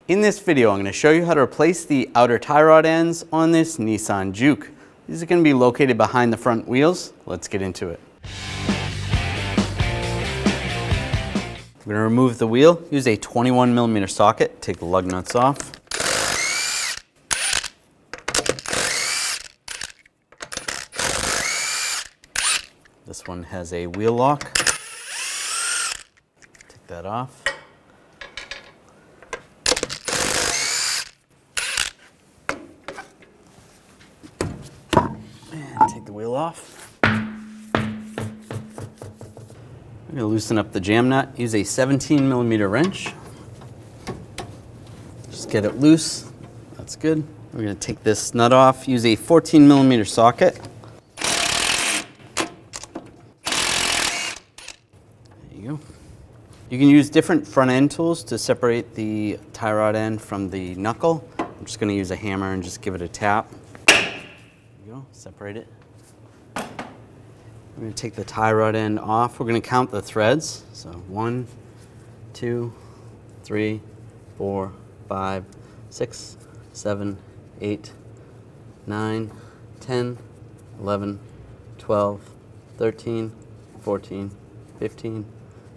In this video, I'm going to show you how to replace the outer tie rod ends on this Nissan Juke. These are going to be located behind the front wheels. Let's get into it. We're going to remove the wheel, use a 21mm socket, take the lug nuts off. This one has a wheel lock. Take that off. And take the wheel off. I'm going to loosen up the jam nut. Use a 17mm wrench. Just get it loose. That's good. We're going to take this nut off. Use a 14mm socket. You can use different front end tools to separate the tie rod end from the knuckle. I'm just going to use a hammer and just give it a tap. There you go, separate it. We're going to take the tie rod end off. We're going to count the threads. So 1, 2, 3, 4, 5, 6, 7, 8, 9, 10, 11, 12, 13, 14, 15,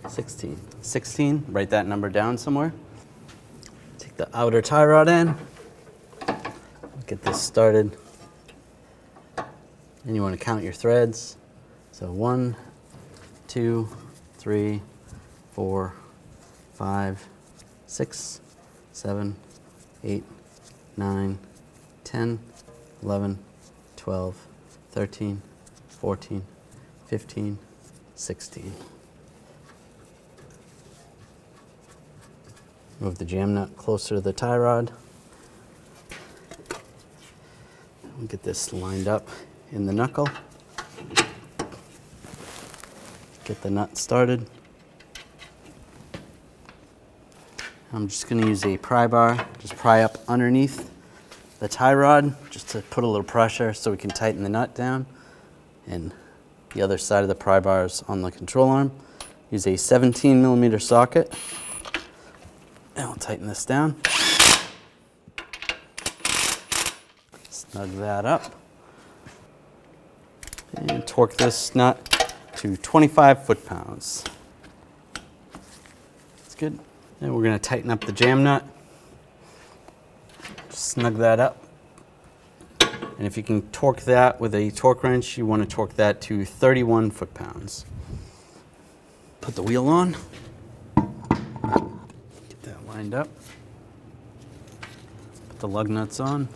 16. Write that number down somewhere. Take the outer tie rod end. Get this started. And you want to count your threads. So 1, 2, 3, 4, 5, 6, 7, 8, 9, 10, 11, 12, 13, 14, 15, 16. Move the jam nut closer to the tie rod. We'll get this lined up in the knuckle. Get the nut started. I'm just going to use a pry bar, just pry up underneath the tie rod, just to put a little pressure so we can tighten the nut down. And the other side of the pry bar is on the control arm. Use a 17mm socket. And we'll tighten this down. Snug that up. And torque this nut to 25 foot-pounds. That's good. And we're going to tighten up the jam nut. Just snug that up. And if you can torque that with a torque wrench, you want to torque that to 31 foot-pounds. Put the wheel on. Lined up. Put the lug nuts on.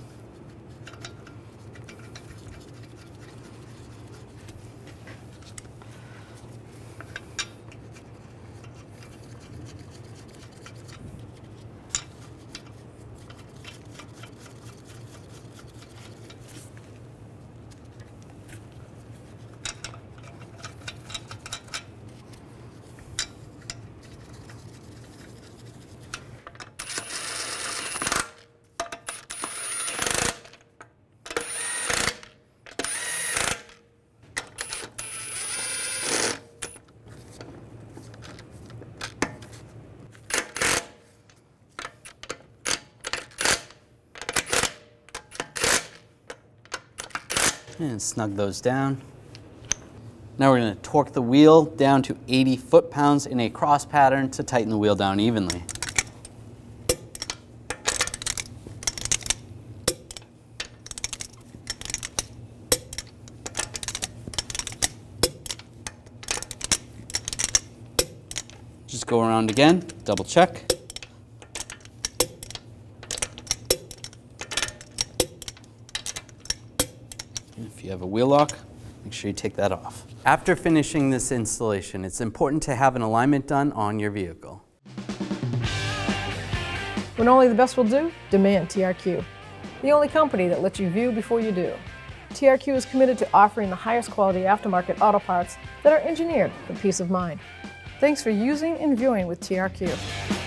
And snug those down. Now we're going to torque the wheel down to 80 foot-pounds in a cross pattern to tighten the wheel down evenly. Just go around again, double check. If you have a wheel lock, make sure you take that off. After finishing this installation, it's important to have an alignment done on your vehicle. When only the best will do, demand TRQ. The only company that lets you view before you do. TRQ is committed to offering the highest quality aftermarket auto parts that are engineered for peace of mind. Thanks for using and viewing with TRQ.